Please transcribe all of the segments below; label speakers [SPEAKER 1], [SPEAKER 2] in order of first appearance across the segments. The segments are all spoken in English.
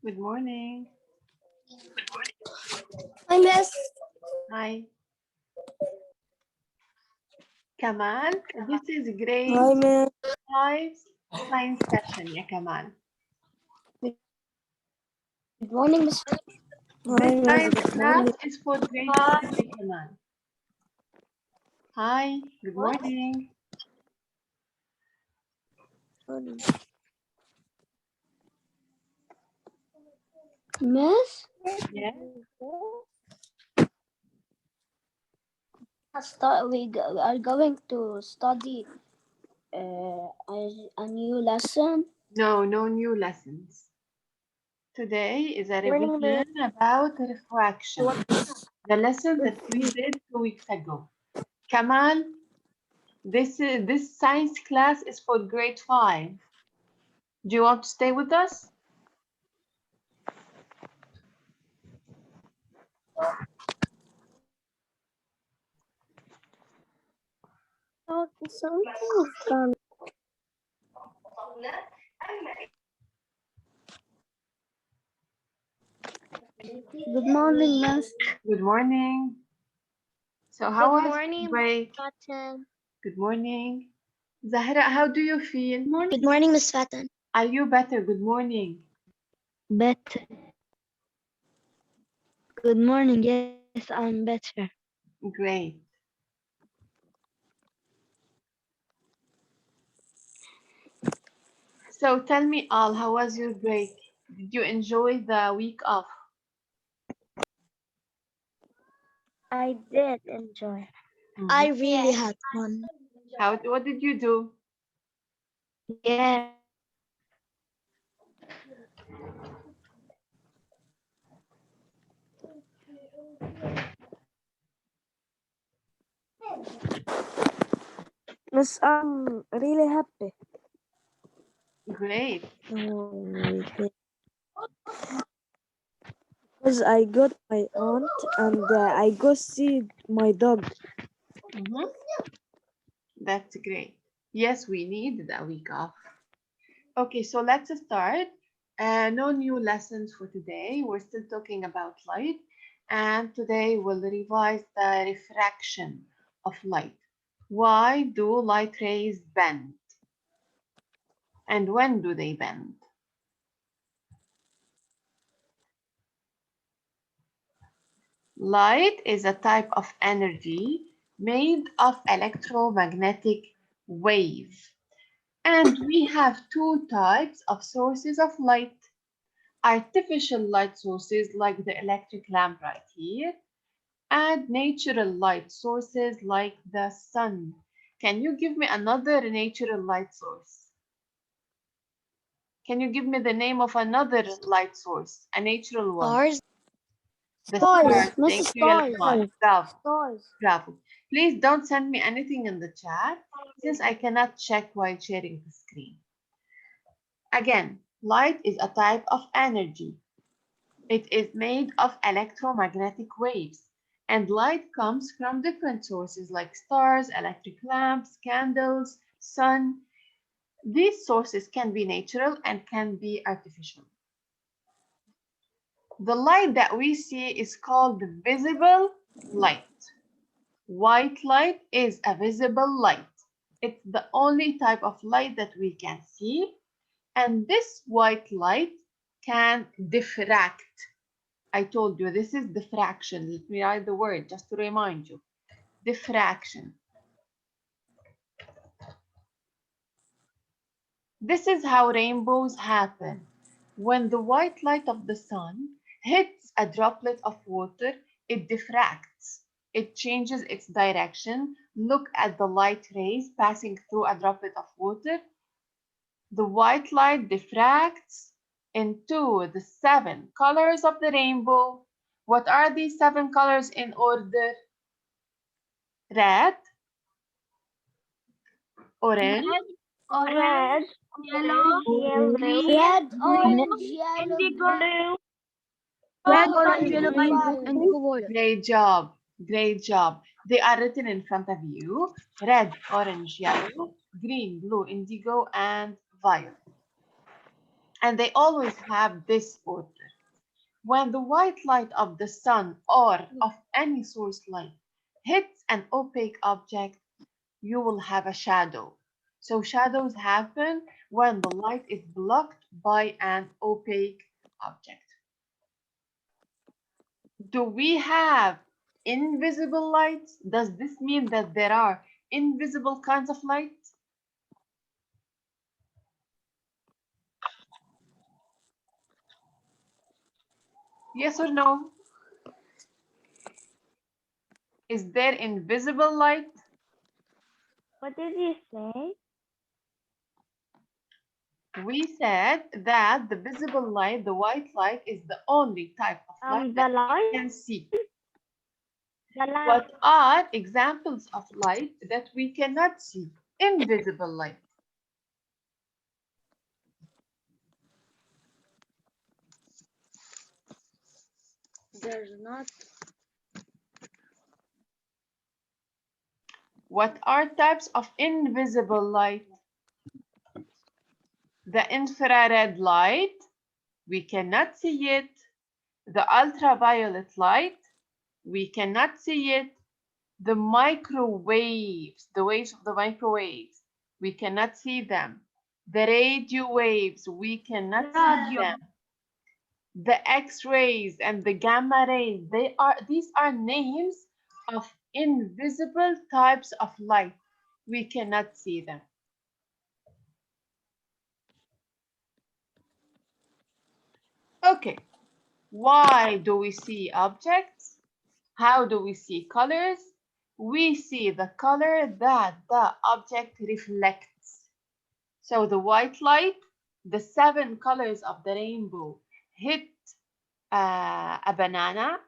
[SPEAKER 1] Good morning.
[SPEAKER 2] Hi, Miss.
[SPEAKER 1] Hi. Kamal, this is grade
[SPEAKER 2] Hi, Miss.
[SPEAKER 1] 5 science session, ya Kamal.
[SPEAKER 2] Good morning, Miss.
[SPEAKER 1] This science class is for grade 5, ya Kamal. Hi, good morning.
[SPEAKER 2] Miss?
[SPEAKER 1] Yes.
[SPEAKER 2] We are going to study a new lesson.
[SPEAKER 1] No, no new lessons. Today is a
[SPEAKER 2] Morning,
[SPEAKER 1] revision about refraction, the lesson that we did 2 weeks ago. Kamal, this science class is for grade 5. Do you want to stay with us?
[SPEAKER 2] Something fun. Good morning, Miss.
[SPEAKER 1] Good morning. So how was
[SPEAKER 2] morning,
[SPEAKER 1] break?
[SPEAKER 2] Fatan.
[SPEAKER 1] Good morning. Zahra, how do you feel?
[SPEAKER 2] Good morning, Miss Fatan.
[SPEAKER 1] Are you better? Good morning.
[SPEAKER 2] Better. Good morning. Yes, I'm better.
[SPEAKER 1] Great. So tell me all, how was your break? Did you enjoy the week off?
[SPEAKER 2] I did enjoy.
[SPEAKER 1] Mhm.
[SPEAKER 2] I really had fun.
[SPEAKER 1] What did you do?
[SPEAKER 2] Yeah. Miss, I'm really happy.
[SPEAKER 1] Great.
[SPEAKER 2] Because I got my aunt and I go see my dog.
[SPEAKER 1] Mhm. That's great. Yes, we need a week off. Okay, so let's start. No new lessons for today. We're still talking about light. And today we'll revise the refraction of light. Why do light rays bend? And when do they bend? Light is a type of energy made of electromagnetic wave. And we have two types of sources of light. Artificial light sources like the electric lamp right here, and natural light sources like the sun. Can you give me another natural light source? Can you give me the name of another light source, a natural one?
[SPEAKER 2] Stars.
[SPEAKER 1] The
[SPEAKER 2] Stars.
[SPEAKER 1] stars. Thank you,
[SPEAKER 2] Stars.
[SPEAKER 1] Yalman. Bravo.
[SPEAKER 2] Stars.
[SPEAKER 1] Bravo. Please don't send me anything in the chat since I cannot check while sharing the screen. Again, light is a type of energy. It is made of electromagnetic waves, and light comes from different sources like stars, electric lamps, candles, sun. These sources can be natural and can be artificial. The light that we see is called visible light. White light is a visible light. It's the only type of light that we can see, and this white light can diffract. I told you this is diffraction. Let me write the word just to remind you. Diffraction. This is how rainbows happen. When the white light of the sun hits a droplet of water, it diffracts. It changes its direction. Look at the light rays passing through a droplet of water. The white light diffracts into the 7 colors of the rainbow. What are these 7 colors in order? Red, orange,
[SPEAKER 2] Red, yellow, red, orange, yellow,
[SPEAKER 1] great job. Great job. They are written in front of you: red, orange, yellow, green, blue, indigo, and violet. And they always have this order. When the white light of the sun or of any source light hits an opaque object, you will have a shadow. So shadows happen when the light is blocked by an opaque object. Do we have invisible lights? Does this mean that there are invisible kinds of light? Yes or no? Is there invisible light?
[SPEAKER 2] What did you say?
[SPEAKER 1] We said that the visible light, the white light, is the only type of light
[SPEAKER 2] The
[SPEAKER 1] that we
[SPEAKER 2] light?
[SPEAKER 1] can see.
[SPEAKER 2] The light.
[SPEAKER 1] What are examples of light that we cannot see? Invisible light.
[SPEAKER 2] There's not.
[SPEAKER 1] What are types of invisible light? The infrared light, we cannot see it. The ultraviolet light, we cannot see it. The microwaves, the waves of the microwaves, we cannot see them. The radio waves, we cannot see them. The X-rays and the gamma rays, these are names of invisible types of light. We cannot see them. Okay, why do we see objects? How do we see colors? We see the color that the object reflects. So the white light, the 7 colors of the rainbow hit a banana.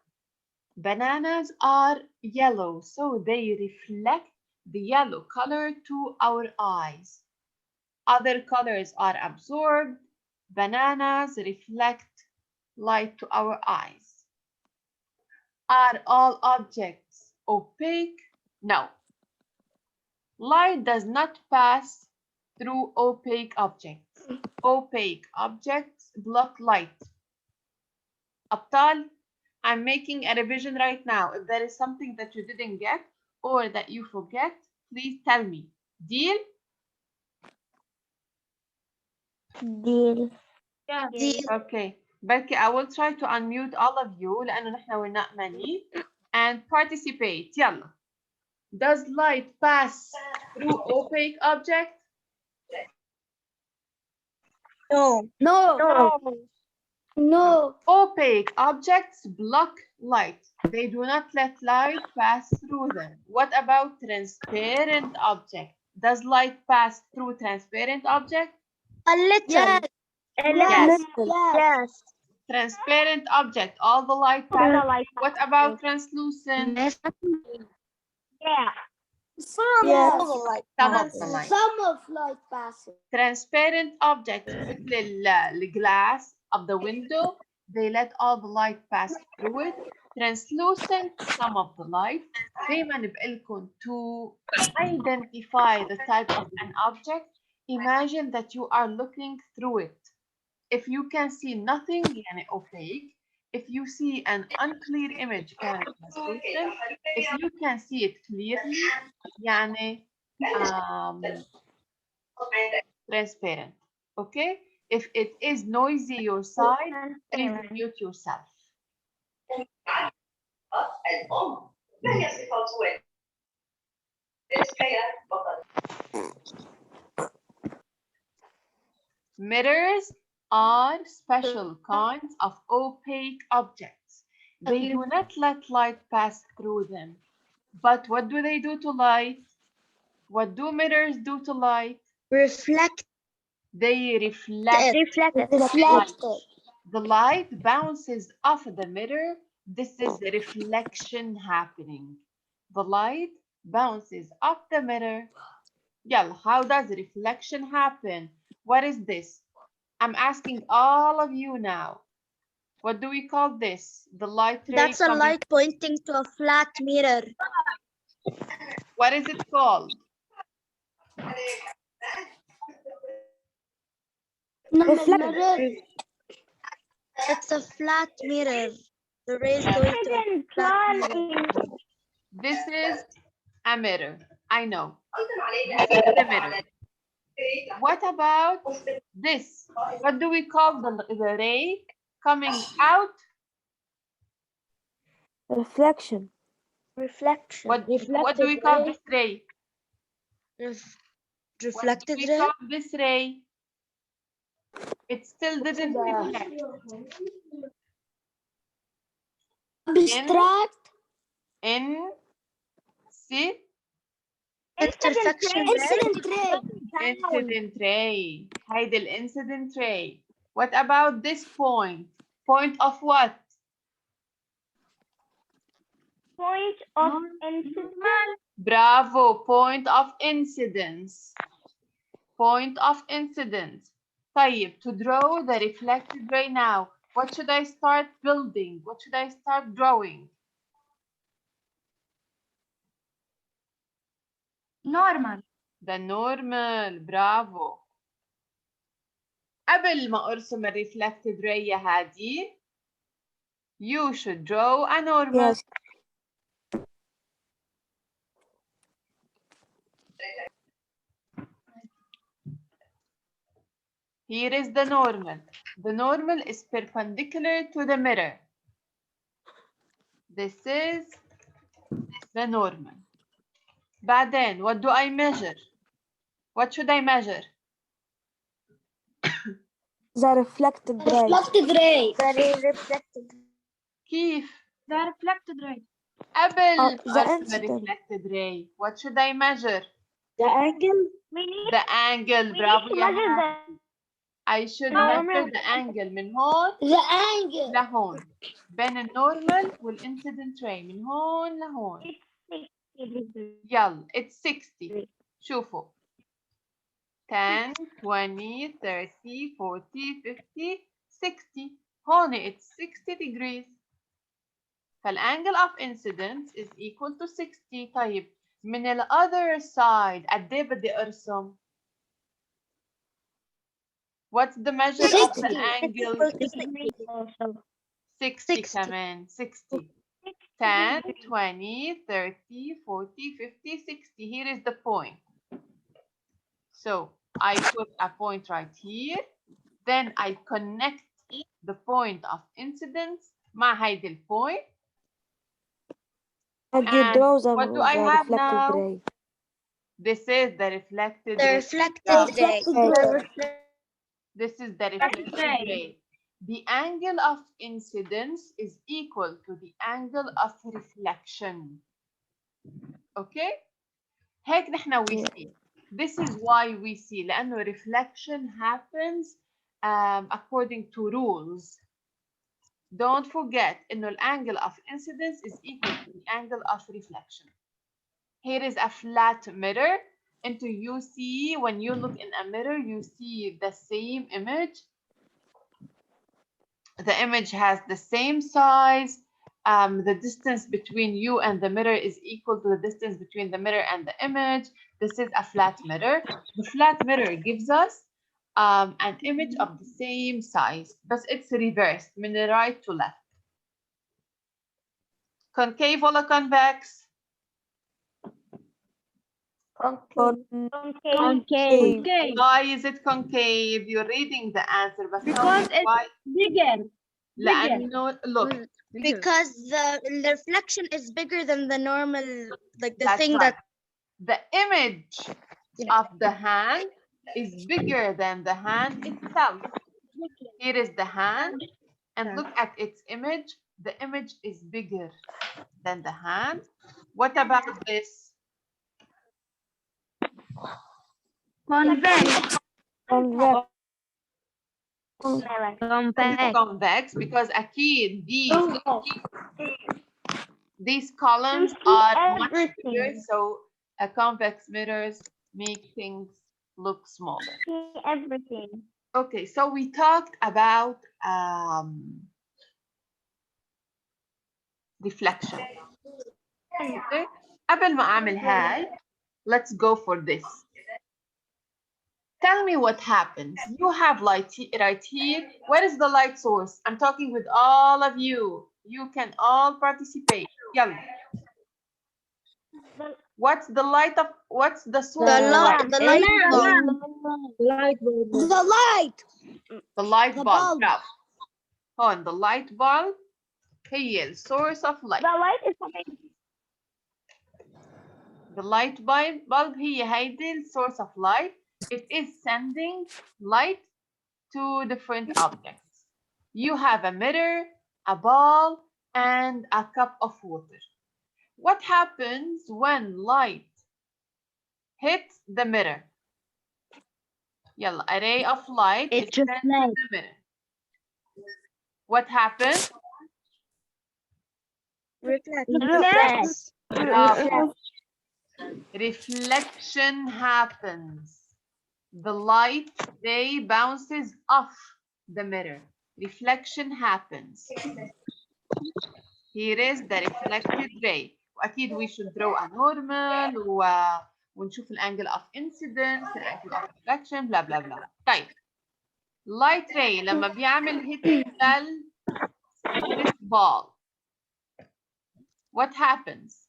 [SPEAKER 1] Bananas are yellow, so they reflect the yellow color to our eyes. Other colors are absorbed. Bananas reflect light to our eyes. Are all objects opaque? No. Light does not pass through opaque objects. Opaque objects block light. Abtal, I'm making a revision right now. If there is something that you didn't get or that you forget, please tell me. Deal?
[SPEAKER 2] Deal.
[SPEAKER 1] Yeah.
[SPEAKER 2] Deal.
[SPEAKER 1] Okay. Becky, I will try to unmute all of you لأنه نحن we're not many and participate. يلا. Does light pass through opaque object?
[SPEAKER 2] No. No. No. No.
[SPEAKER 1] Opaque objects block light. They do not let light pass through them. What about transparent object? Does light pass through transparent object?
[SPEAKER 2] A little. Yes. A
[SPEAKER 1] Yes.
[SPEAKER 2] little. Yes.
[SPEAKER 1] Transparent object, all the light passes. What about translucent?
[SPEAKER 2] Yeah. Some
[SPEAKER 1] Yes.
[SPEAKER 2] of the light
[SPEAKER 1] Some of
[SPEAKER 2] passes.
[SPEAKER 1] the light.
[SPEAKER 2] Some of light passes.
[SPEAKER 1] Transparent objects مثل الglass of the window, they let all the light pass through it. Translucent, some of the light. دايما بقلكم to identify the type of an object, imagine that you are looking through it. If you can see nothing, يعني opaque. If you see an unclear image, كانت translucent. If you can see it clearly, يعني transparent. Okay? If it is noisy your side, please mute yourself. Mirrors are special kinds of opaque objects. They do not let light pass through them. But what do they do to light? What do mirrors do to light?
[SPEAKER 2] Reflect.
[SPEAKER 1] They reflect light. The light bounces off the mirror. This is the reflection happening. The light bounces off the mirror. Yeah, how does reflection happen? What is this? I'm asking all of you now. What do we call this? The light ray.
[SPEAKER 2] That's a light pointing to a flat mirror.
[SPEAKER 1] What is it called?
[SPEAKER 2] Reflection.
[SPEAKER 3] It's a flat mirror. The rays going to a flat mirror.
[SPEAKER 1] This is a mirror. I know. This is the mirror. What about this? What do we call the ray coming out?
[SPEAKER 2] Reflection.
[SPEAKER 3] Reflection.
[SPEAKER 1] What do we call this ray?
[SPEAKER 3] Reflected
[SPEAKER 1] What do we
[SPEAKER 3] ray.
[SPEAKER 1] call this ray? It still didn't reflect.
[SPEAKER 3] Abstract. Intersection ray.
[SPEAKER 1] Incident ray. هيدي الانسيدنت ray. What about this point? Point of what?
[SPEAKER 4] Point of incidence.
[SPEAKER 1] Bravo. Point of incidence. Point of incidence. طيب, to draw the reflected ray now, what should I start building? What should I start drawing?
[SPEAKER 4] Normal.
[SPEAKER 1] The normal. برافو. قبل ما أرسم reflected ray هذه, you should draw a normal.
[SPEAKER 2] Yes.
[SPEAKER 1] Here is the normal. The normal is perpendicular to the mirror. This is the normal. بعدين, what do I measure? What should I measure?
[SPEAKER 2] The reflected ray.
[SPEAKER 3] ray. Reflected.
[SPEAKER 1] كيف؟
[SPEAKER 4] The reflected ray.
[SPEAKER 1] قبل
[SPEAKER 2] the
[SPEAKER 1] أرسم
[SPEAKER 2] incident.
[SPEAKER 1] reflected ray, what should I measure?
[SPEAKER 3] The angle.
[SPEAKER 4] We need,
[SPEAKER 1] The angle.
[SPEAKER 4] we
[SPEAKER 1] برافو
[SPEAKER 4] need to
[SPEAKER 1] يا
[SPEAKER 4] measure
[SPEAKER 1] حاتم.
[SPEAKER 4] the
[SPEAKER 1] I should
[SPEAKER 4] normal.
[SPEAKER 1] measure the angle من هون
[SPEAKER 3] The angle.
[SPEAKER 1] لهون. بين النورمال والانسيدنت ray من هون لهون. يلا, it's 60. شوفوا. 10, 20, 30, 40, 50, 60. هون it's 60 degrees. فالangle of incidence is equal to 60. طيب, من ال other side قد ايه بدي ارسم؟ What's the measure of the
[SPEAKER 3] 60.
[SPEAKER 1] angle? 60 كمان. 60. 10, 20, 30, 40, 50, 60. Here is the point. So I put a point right here. Then I connect the point of incidence مع هيدي الpoint.
[SPEAKER 2] And you
[SPEAKER 1] And
[SPEAKER 2] draw the,
[SPEAKER 1] what do I
[SPEAKER 2] the
[SPEAKER 1] have
[SPEAKER 2] reflected
[SPEAKER 1] now?
[SPEAKER 2] ray.
[SPEAKER 1] This is the reflected
[SPEAKER 3] The
[SPEAKER 1] ray.
[SPEAKER 3] reflected ray.
[SPEAKER 1] This is the reflected ray. The angle of incidence is equal to the angle of reflection. Okay? هيك نحن we see. This is why we see. لأنه reflection happens according to rules. Don't forget إنه الangle of incidence is equal to the angle of reflection. Here is a flat mirror. And you see, when you look in a mirror, you see the same image. The image has the same size. The distance between you and the mirror is equal to the distance between the mirror and the image. This is a flat mirror. The flat mirror gives us an image of the same size, but it's reversed, من right to left. Concave or convex?
[SPEAKER 2] Concave.
[SPEAKER 1] Why is it concave? You're reading the answer, but
[SPEAKER 4] Because it's
[SPEAKER 1] why?
[SPEAKER 4] bigger.
[SPEAKER 1] لأنه look.
[SPEAKER 3] Because the reflection is bigger than the normal, like the
[SPEAKER 1] That's
[SPEAKER 3] thing
[SPEAKER 1] right.
[SPEAKER 3] that
[SPEAKER 1] The image of the hand is bigger than the hand itself. Here is the hand, and look at its image. The image is bigger than the hand. What about this?
[SPEAKER 4] Convex.
[SPEAKER 2] Convex.
[SPEAKER 1] It's convex because أكيد these columns are much bigger, so convex mirrors make things look smaller.
[SPEAKER 4] Everything.
[SPEAKER 1] Okay, so we talked about reflection. Okay? قبل ما أعمل هاي, let's go for this. Tell me what happens. You have light right here. Where is the light source? I'm talking with all of you. You can all participate. يلا. What's the source of light?
[SPEAKER 3] The light bulb.
[SPEAKER 2] The light.
[SPEAKER 1] The light
[SPEAKER 2] The
[SPEAKER 1] bulb.
[SPEAKER 2] bulb.
[SPEAKER 1] برافو. هون the light bulb هي ال source of light.
[SPEAKER 4] The light is something.
[SPEAKER 1] The light bulb هي هيدي ال source of light. It is sending light to different objects. You have a mirror, a ball, and a cup of water. What happens when light hits the mirror? يلا, a ray of light is sent to the mirror. What happens?
[SPEAKER 3] Reflects.
[SPEAKER 1] Bravo. Reflection happens. The light ray bounces off the mirror. Reflection happens. Here is the reflected ray. وأكيد we should draw a normal ونشوف الانجل of incidence, الانجل of reflection, blah blah blah. طيب. Light ray لما بيعمل hit this ball. What happens?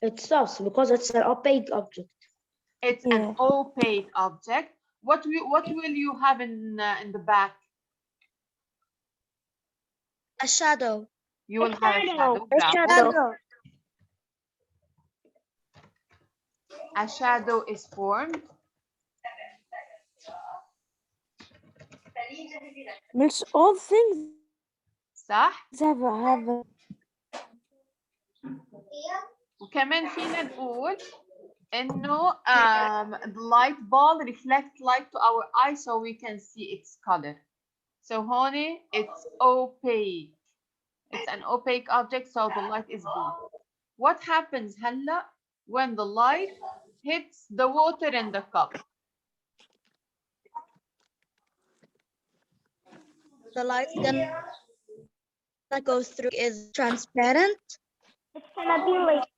[SPEAKER 5] It stops because it's an opaque object.
[SPEAKER 1] It's an opaque object. What will you have in the back?
[SPEAKER 3] A shadow.
[SPEAKER 1] You will have a shadow.
[SPEAKER 3] A shadow.
[SPEAKER 1] A shadow is formed.
[SPEAKER 2] Makes all things
[SPEAKER 1] صح؟
[SPEAKER 2] have
[SPEAKER 1] وكمان فينا نقول إنه the light ball reflects light to our eye so we can see its color. So هون it's opaque. It's an opaque object so the light is blue. What happens هلا when the light hits the water in the cup?
[SPEAKER 3] The light that goes through is transparent.
[SPEAKER 4] It's gonna be like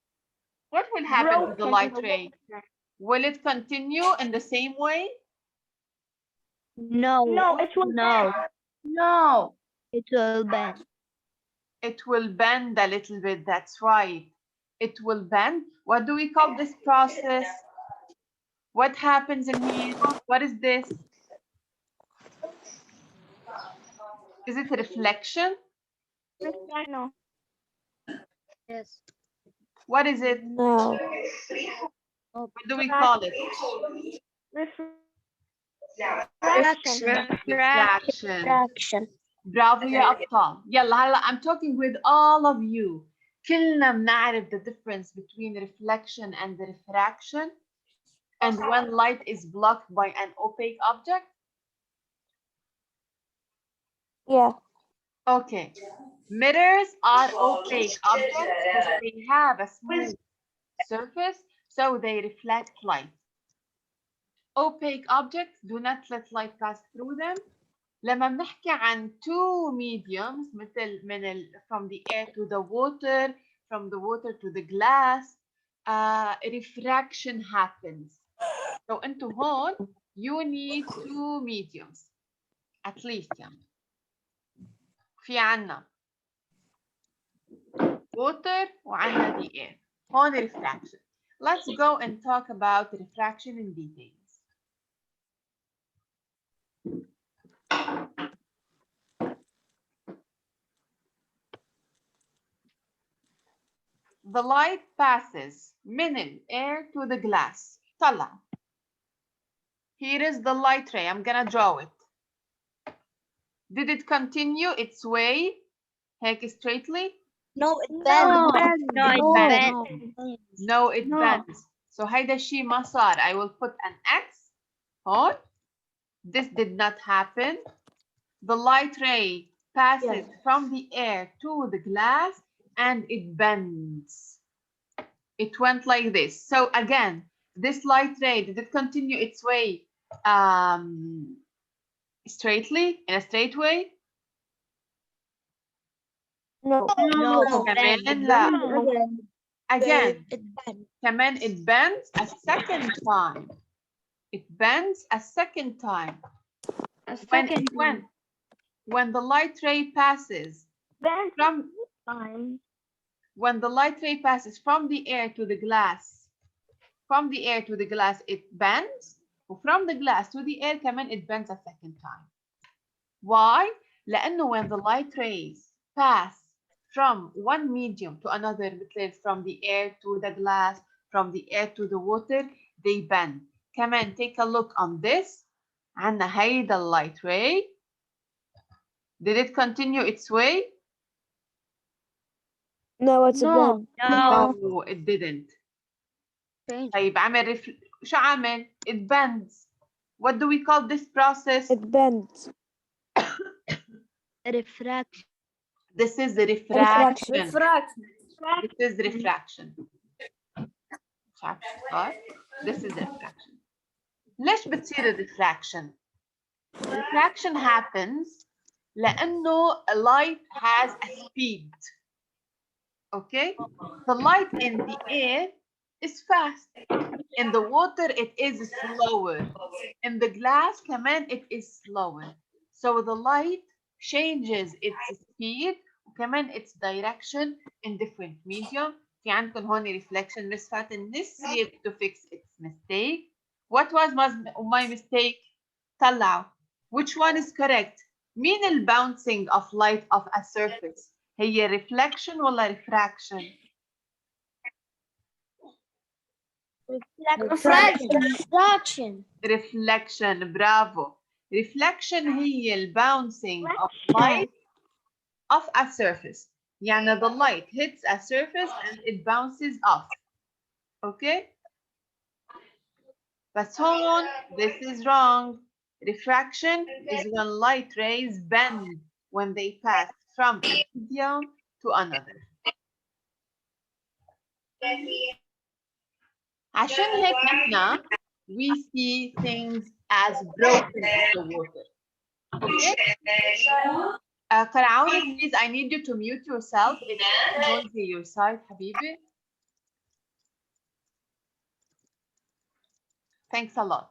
[SPEAKER 1] What will happen with the
[SPEAKER 4] broken
[SPEAKER 1] light
[SPEAKER 4] in the
[SPEAKER 1] ray?
[SPEAKER 4] water.
[SPEAKER 1] Will it continue in the same way?
[SPEAKER 3] No.
[SPEAKER 4] No, it will
[SPEAKER 3] No.
[SPEAKER 1] No.
[SPEAKER 3] It will bend.
[SPEAKER 1] It will bend a little bit. That's right. It will bend. What do we call this process? What happens in here? What is this? Is it a reflection?
[SPEAKER 4] No.
[SPEAKER 3] Yes.
[SPEAKER 1] What is it?
[SPEAKER 2] no.
[SPEAKER 1] What do we call it?
[SPEAKER 4] Refraction.
[SPEAKER 1] Refraction. برافو يا أبطال. يلا هلا I'm talking with all of you. كلنا بنعرف the difference between reflection and refraction and when light is blocked by an opaque object.
[SPEAKER 2] Yeah.
[SPEAKER 1] Okay. Mirrors are opaque objects because they have a smooth surface, so they reflect light. Opaque objects do not let light pass through them. لما بنحكي عن two mediums مثل from the air to the water, from the water to the glass, refraction happens. So انتو هون you need two mediums at least يعني. في عنا water وعنا the air. هون refraction. Let's go and talk about refraction in details. The light passes من air to the glass. طلع. Here is the light ray. I'm gonna draw it. Did it continue its way هيك straightly?
[SPEAKER 3] No, it bends.
[SPEAKER 1] No, it bends. So هيدا الشيء ما صار. I will put an X هون. This did not happen. The light ray passes from the air to the glass and it bends. It went like this. So again, this light ray, did it continue its way straightly, in a straight way?
[SPEAKER 2] No.
[SPEAKER 3] No.
[SPEAKER 1] كمان لا. Again.
[SPEAKER 3] It bends.
[SPEAKER 1] كمان it bends a second time. It bends a second time. When the light ray passes
[SPEAKER 4] Then
[SPEAKER 1] from
[SPEAKER 4] time.
[SPEAKER 1] when the light ray passes from the air to the glass, it bends. From the glass to the air كمان it bends a second time. Why? لأنه when the light rays pass from one medium to another, مثل from the air to the glass, from the air to the water, they bend. كمان take a look on this. عنا هيدا light ray. Did it continue its way?
[SPEAKER 2] No, it's
[SPEAKER 3] No.
[SPEAKER 2] bad.
[SPEAKER 1] No, it didn't.
[SPEAKER 3] Change.
[SPEAKER 1] طيب عمل شو عمل؟ It bends. What do we call this process?
[SPEAKER 2] It bends.
[SPEAKER 3] Refraction.
[SPEAKER 1] This is the
[SPEAKER 2] Refraction.
[SPEAKER 1] refraction. This is refraction. مش عارفة شو صار. This is refraction. ليش بتصير الريفراكشن؟ Refraction happens لأنه a light has a speed. Okay? The light in the air is fast. In the water, it is slower. In the glass, كمان it is slower. So the light changes its speed وكمان its direction in different medium. في عندكم هون reflection. Miss Fatin نسيت to fix its mistake. What was my mistake? طلعوا. Which one is correct? مين ال bouncing of light off a surface؟ هي reflection ولا refraction؟ reflection. برافو. reflection هي ال bouncing of light off a surface. يعني the light hits a surface and it bounces off. Okay? بس هون this is wrong. Refraction is when light rays bend when they pass from a medium to another. عشان هيك نحن we see things as broken in the water. Okay? Karaouni, please, I need you to mute yourself. It's noisy your side, حبيبي. Thanks a lot.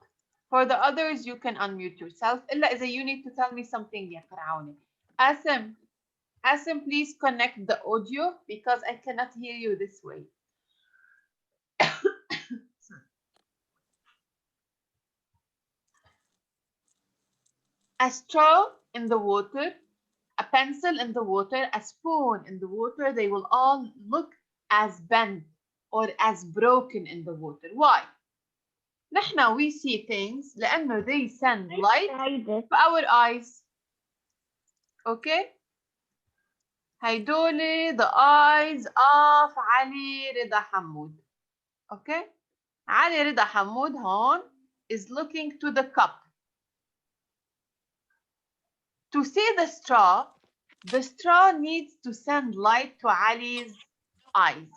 [SPEAKER 1] For the others, you can unmute yourself. إلا إذا you need to tell me something يا كراعوني. Asim, please connect the audio because I cannot hear you this way. A straw in the water, a pencil in the water, a spoon in the water, they will all look as bent or as broken in the water. Why? نحن we see things لأنه they send light to our eyes. Okay? هيدولي the eyes of علي رضا حمود. Okay? علي رضا حمود هون is looking to the cup. To see the straw needs to send light to Ali's eyes.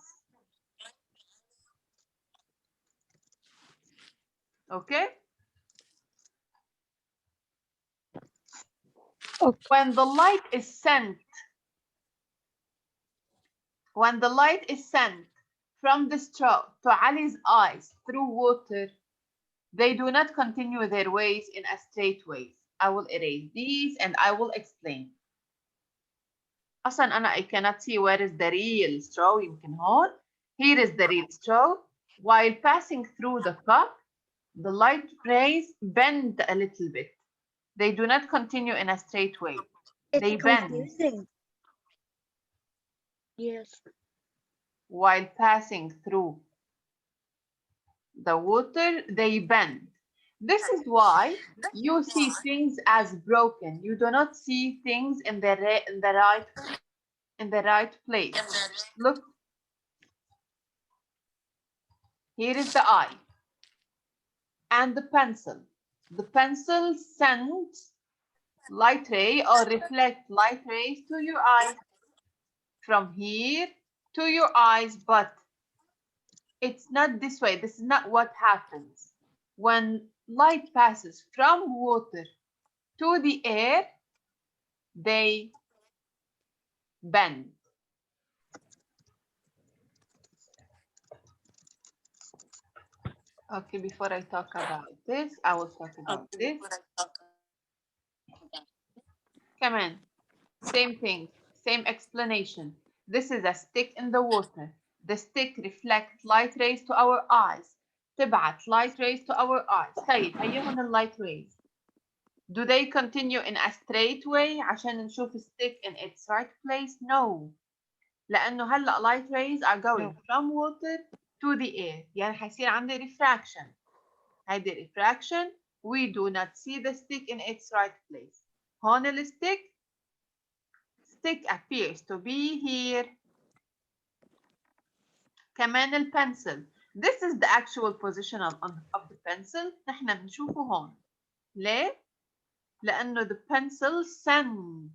[SPEAKER 1] Okay? When the light is sent from the straw to Ali's eyes through water, they do not continue their ways in a straight way. I will erase these and I will explain. أصلا I cannot see where is the real straw. يمكن هون. Here is the real straw. While passing through the cup, the light rays bend a little bit. They do not continue in a straight way. They bend.
[SPEAKER 3] Confusing. Yes.
[SPEAKER 1] While passing through the water, they bend. This is why you see things as broken. You do not see things in the right place. Look, here is the eye and the pencil. The pencil sends light ray or reflect light rays to your eyes from here to your eyes, but it's not this way. This is not what happens. When light passes from water to the air, they bend. Okay, before I talk about this, I will talk about this. Come on. Same thing, same explanation. This is a stick in the water. The stick reflects light rays to our eyes. تبعت light rays to our eyes. طيب هيهم اللايت rays. Do they continue in a straight way عشان نشوف stick in its right place? No. لأنه هلأ light rays are going from water to the air. يعني حيصير عندي refraction. هيدي refraction. We do not see the stick in its right place. هون الstick appears to be here. كمان البنسل. This is the actual position of the pencil. نحن بنشوفه هون. ليه؟ لأنه the pencil sends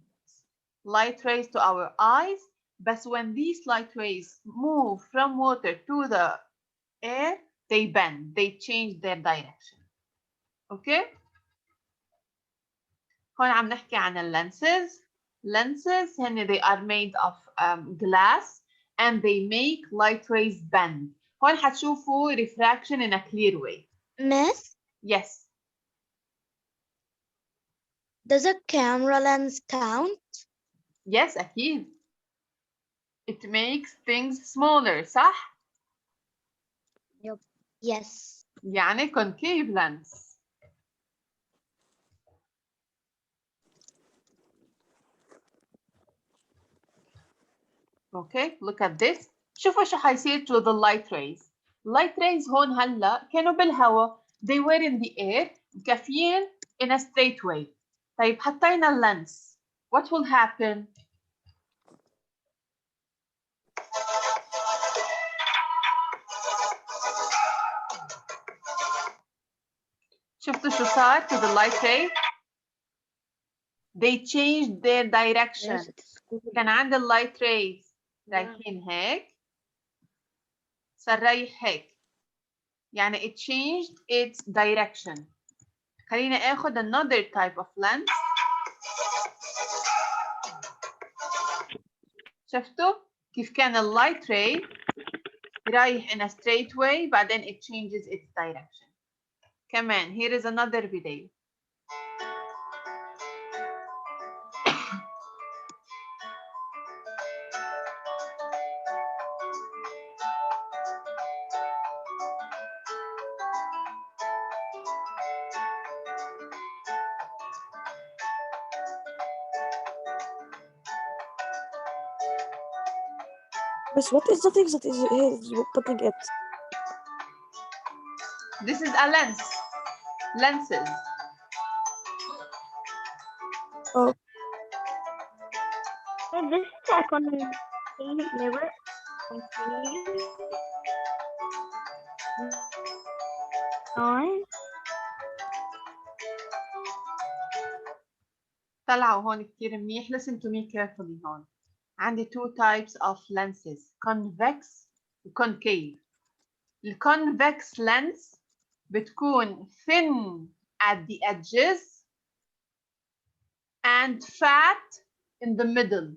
[SPEAKER 1] light rays to our eyes. But when these light rays move from water to the air, they bend. They change their direction. Okay? هون عم نحكي عن lenses. Lenses هن they are made of glass and they make light rays bend. هون حتشوفوا refraction in a clear way.
[SPEAKER 3] Miss,
[SPEAKER 1] Yes.
[SPEAKER 3] does a camera lens count?
[SPEAKER 1] Yes, أكيد. It makes things smaller, صح؟
[SPEAKER 3] Yes.
[SPEAKER 1] يعني concave lens. Okay, look at this. شوفوا شو حيصير to the light rays. Light rays هون هلا كانوا بالهواء. They were in the air مكفيين in a straight way. طيب حطينا اللينس. What will happen? شفتوا شو صار to the light ray? They changed their direction. كان عند اللايت rays رايحين هيك صار رايح هيك. يعني it changed its direction. خلينا اخذ another type of lens. شفتوا كيف كان اللايت ray رايح in a straight way بعدين it changes its direction. كمان here is another video.
[SPEAKER 2] Miss, what is the thing that is putting it?
[SPEAKER 1] This is a lens. Lenses.
[SPEAKER 2] Oh.
[SPEAKER 4] This is a concave mirror. Concave. Nine.
[SPEAKER 1] طلعوا هون كتير منيح. Listen to me carefully هون. عندي two types of lenses. Convex و concave. الconvex lens بتكون thin at the edges and fat in the middle.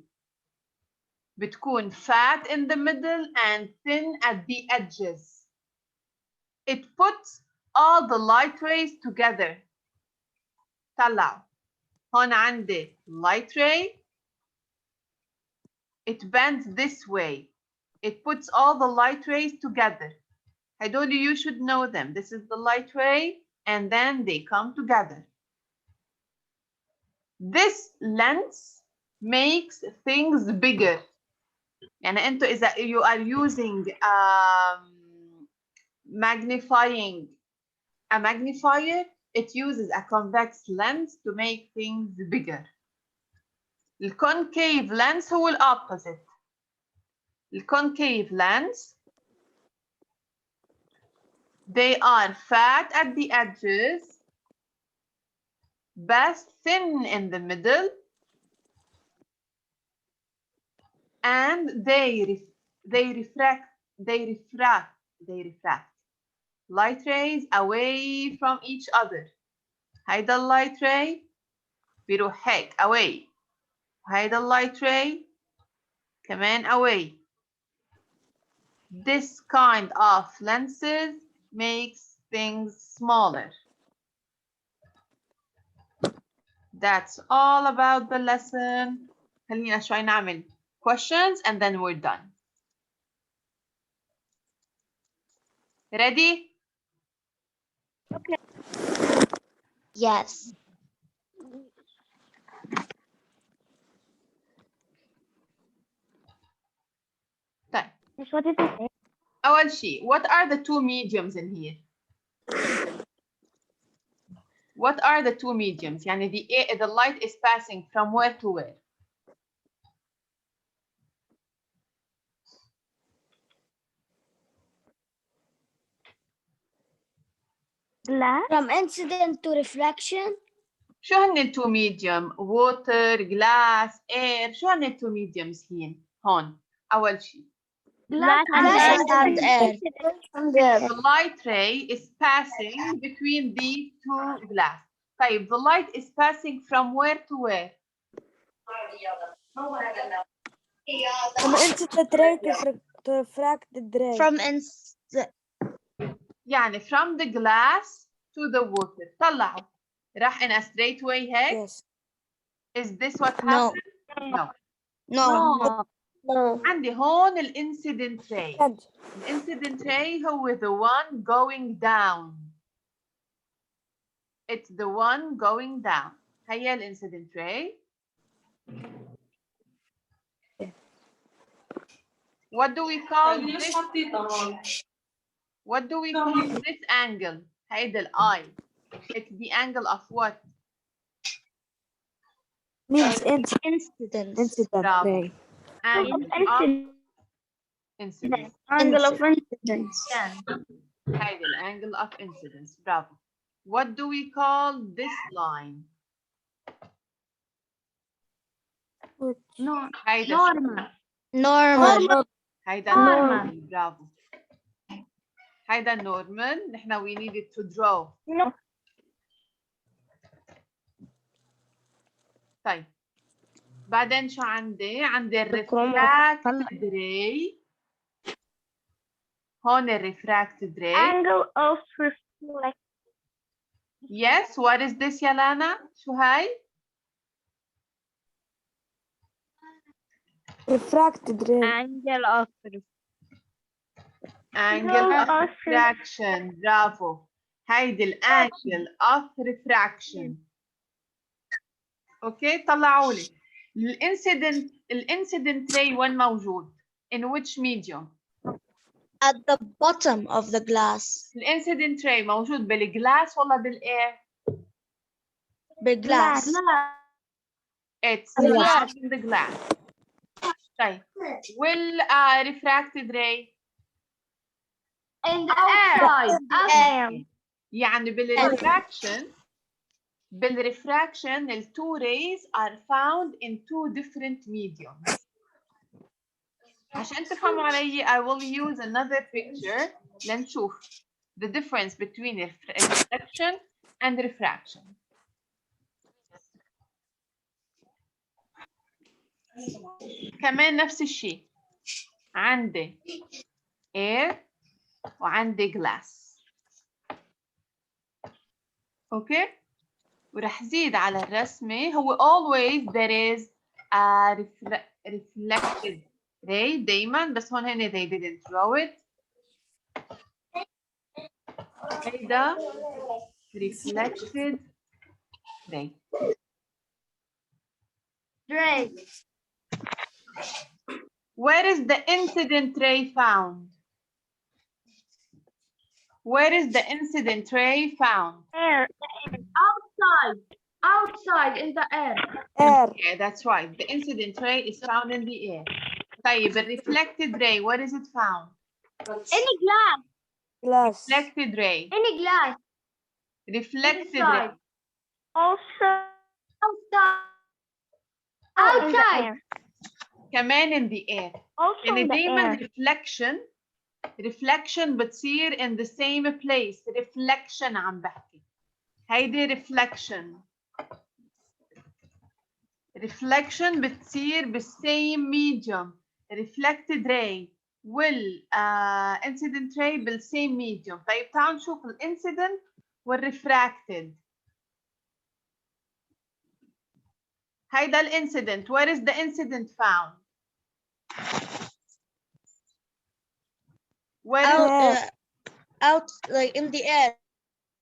[SPEAKER 1] بتكون fat in the middle and thin at the edges. It puts all the light rays together. طلعوا. هون عندي light ray. It bends this way. It puts all the light rays together. هدول you should know them. This is the light ray and then they come together. This lens makes things bigger. يعني أنتوا إذا you are using magnifying a magnifier, it uses a convex lens to make things bigger. The concave lens هو الopposite. The concave lens, they are fat at the edges but thin in the middle, and they refract light rays away from each other. هيدا اللايت ray بيروح هيك away. هيدا اللايت ray كمان away. This kind of lenses makes things smaller. That's all about the lesson. خلينا شوي نعمل questions and then we're done. Ready?
[SPEAKER 3] Yes.
[SPEAKER 1] طيب.
[SPEAKER 4] What did you say?
[SPEAKER 1] أول شيء, what are the two mediums in here? What are the two mediums? يعني the light is passing from where to where?
[SPEAKER 4] Glass.
[SPEAKER 3] From incident to refraction.
[SPEAKER 1] شو هن التو medium؟ water, glass, air. شو هن التو mediums هون؟ أول شيء.
[SPEAKER 4] Glass
[SPEAKER 3] and air.
[SPEAKER 1] The light ray is passing between these two glass. طيب, the light is passing from where to where?
[SPEAKER 2] From incident ray to refracted ray.
[SPEAKER 3] From
[SPEAKER 1] يعني from the glass to the water. طلعوا. راح in a straight way هيك?
[SPEAKER 2] Yes.
[SPEAKER 1] Is this what
[SPEAKER 3] No.
[SPEAKER 1] happened? No.
[SPEAKER 3] No.
[SPEAKER 1] عندي هون الانسيدنت ray.
[SPEAKER 2] Red.
[SPEAKER 1] الانسيدنت ray هو the one going down. It's the one going down. هيا الانسيدنت ray. What do we call this? What do we call this angle? هيدا الeye. It's the angle of what?
[SPEAKER 2] Means
[SPEAKER 3] Incident.
[SPEAKER 2] incident
[SPEAKER 1] Bravo.
[SPEAKER 2] ray.
[SPEAKER 1] Angle of incidence.
[SPEAKER 4] Angle of incidence.
[SPEAKER 1] هيدا الانgle of incidence. Bravo. What do we call this line? هيدا
[SPEAKER 3] Normal.
[SPEAKER 1] هيدا normal. برافو. هيدا normal. نحن we needed to draw.
[SPEAKER 4] No.
[SPEAKER 1] طيب. بعدين شو عندي؟ عندي الريفراكتد راي. هون الريفراكتد راي.
[SPEAKER 4] Angle of reflection.
[SPEAKER 1] Yes, what is this يا لانا؟ شو هاي؟
[SPEAKER 2] Refracted ray.
[SPEAKER 4] Angle of
[SPEAKER 1] Angle of refraction. برافو. هيدي الانجل of refraction. اوكي طلعوا لي. الانسيدنت راي وين موجود؟ In which medium؟
[SPEAKER 3] At the bottom of the glass.
[SPEAKER 1] الانسيدنت راي موجود بالجلاس ولا بالاير؟
[SPEAKER 3] Glass.
[SPEAKER 1] It's in the glass. طيب. والريفراكتد راي؟
[SPEAKER 4] in the outside.
[SPEAKER 1] يعني بالريفراكشن ال two rays are found in two different mediums. عشان تفهموا علي I will use another picture لنشوف the difference between reflection and refraction. كمان نفس الشيء عندي air وعندي glass. اوكي ورح زيد على الرسمة هو always there is a reflected ray دايما بس هون هنا they didn't draw it. هيدا reflected ray. Where is the incident ray found? Where is the incident ray found?
[SPEAKER 4] Air. Outside in the air.
[SPEAKER 2] Air.
[SPEAKER 1] Yeah, that's right. The incident ray is found in the air. طيب the reflected ray, where is it found?
[SPEAKER 4] Any glass.
[SPEAKER 2] Glass.
[SPEAKER 1] Reflected ray.
[SPEAKER 4] Any glass.
[SPEAKER 1] Reflected ray.
[SPEAKER 4] Also outside.
[SPEAKER 1] كمان in the air.
[SPEAKER 4] Also
[SPEAKER 1] يعني
[SPEAKER 4] in the
[SPEAKER 1] دايما
[SPEAKER 4] air.
[SPEAKER 1] reflection بتصير in the same place. Reflection عم بحكي. هيدي reflection. Reflection بتصير بالsame medium. Reflected ray. incident ray بالsame medium. طيب تعالوا نشوف الانسيدنت والريفراكتد. هيدا الانسيدنت. Where is the incident found? Where is
[SPEAKER 3] out like in the air.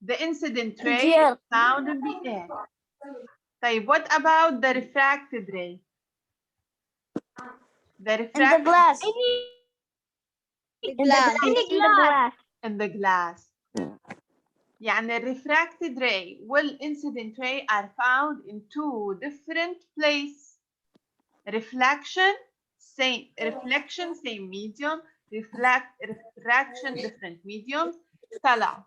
[SPEAKER 1] the incident ray is found in the air. طيب what about the refracted ray? The refracted
[SPEAKER 3] glass.
[SPEAKER 4] In the glass.
[SPEAKER 1] in the glass. يعني refracted ray والincident ray are found in two different places. Reflection, same medium. Refraction, different mediums. طلع.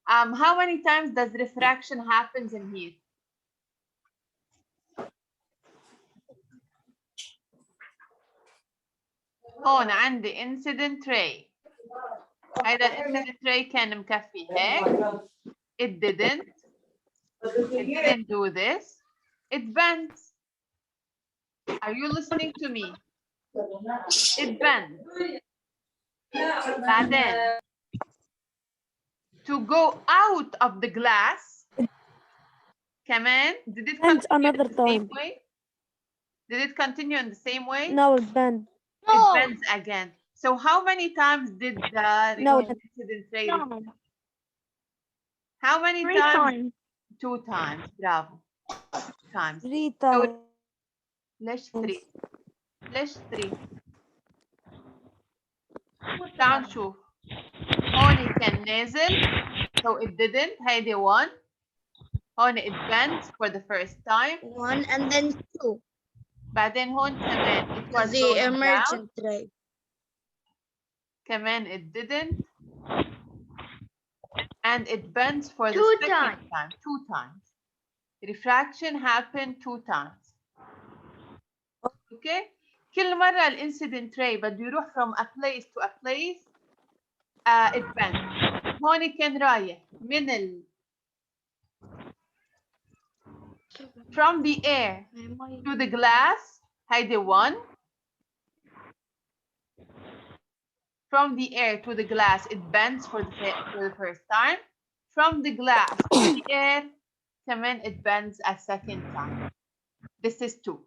[SPEAKER 1] How many times does refraction happens in here? هون عندي incident ray. هيدا الانسيدنت ray كان مكفي هيك. It didn't do this. It bends. Are you listening to me? It bends. بعدين to go out of the glass كمان did it
[SPEAKER 2] And
[SPEAKER 1] continue
[SPEAKER 2] another
[SPEAKER 1] in the same
[SPEAKER 2] time.
[SPEAKER 1] way? Did it continue in the same way?
[SPEAKER 2] No, it bend.
[SPEAKER 1] It bends again. So how many times did the
[SPEAKER 2] No,
[SPEAKER 1] incident ray?
[SPEAKER 4] No.
[SPEAKER 1] How many
[SPEAKER 4] 3
[SPEAKER 1] times?
[SPEAKER 4] times.
[SPEAKER 1] 2 times. Bravo. 2 times.
[SPEAKER 2] 3 times.
[SPEAKER 1] ليش 3؟ ليش 3؟ تعالوا نشوف. هون كان نازل. So it didn't. هيدي 1. هون it bends for the first time.
[SPEAKER 3] 1 and then 2.
[SPEAKER 1] بعدين هون كمان it was
[SPEAKER 3] The
[SPEAKER 1] going down.
[SPEAKER 3] emergent ray.
[SPEAKER 1] كمان it didn't. And it bends for the second time. 2 times. Refraction happened 2 times. Okay? كل مرة الانسيدنت ray بده يروح from a place to a place it bends. هون كان رايح من from the air to the glass هيدي 1. From the air to the glass it bends for the first time. From the glass to the air كمان it bends a second time. This is 2.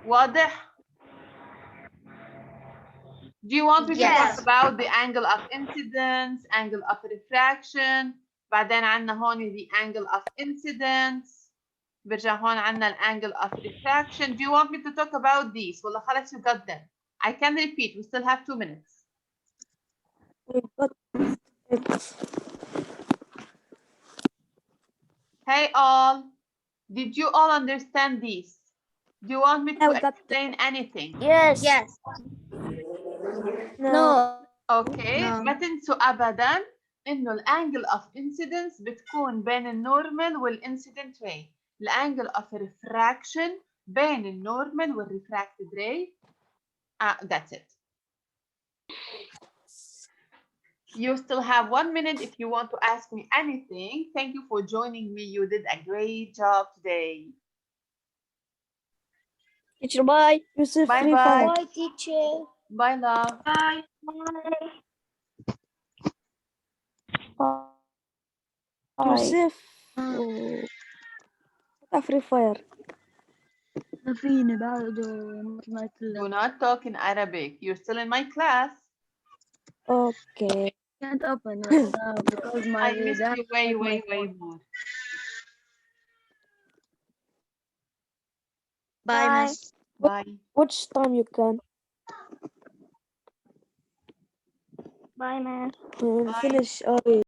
[SPEAKER 1] واضح؟ Do you want me to talk about the angle of incidence, angle of refraction? بعدين عنا هون the angle of incidence. برجع هون عنا angle of refraction. Do you want me to talk about these? والله خلاص you got them. I can repeat. We still have 2 minutes. Hey all. Did you all understand these? Do you want me to explain anything?
[SPEAKER 3] Yes. No.
[SPEAKER 1] اوكي
[SPEAKER 3] No.
[SPEAKER 1] ما تنسوا ابدا انه الانجل اوف انسيدنس بتكون بين النورمال والانسيدنت راي. الانجل اوف ريفراكشن بين النورمال والريفراكتد راي. That's it. You still have 1 minute if you want to ask me anything. Thank you for joining me. You did a great job today.
[SPEAKER 2] Teacher, bye. Yusuf,
[SPEAKER 1] Bye
[SPEAKER 2] free
[SPEAKER 1] bye.
[SPEAKER 2] fire.
[SPEAKER 3] Bye, teacher.
[SPEAKER 1] Bye love.
[SPEAKER 4] Bye.
[SPEAKER 2] Yusuf. Free fire.
[SPEAKER 3] فيني بعده
[SPEAKER 1] Do not talk in Arabic. You're still in my class.
[SPEAKER 2] Okay.
[SPEAKER 3] can't open right now because
[SPEAKER 1] I miss you way more.
[SPEAKER 3] Bye, miss.
[SPEAKER 1] Bye.
[SPEAKER 2] Which time you can?
[SPEAKER 4] Bye, man.
[SPEAKER 2] Finish early.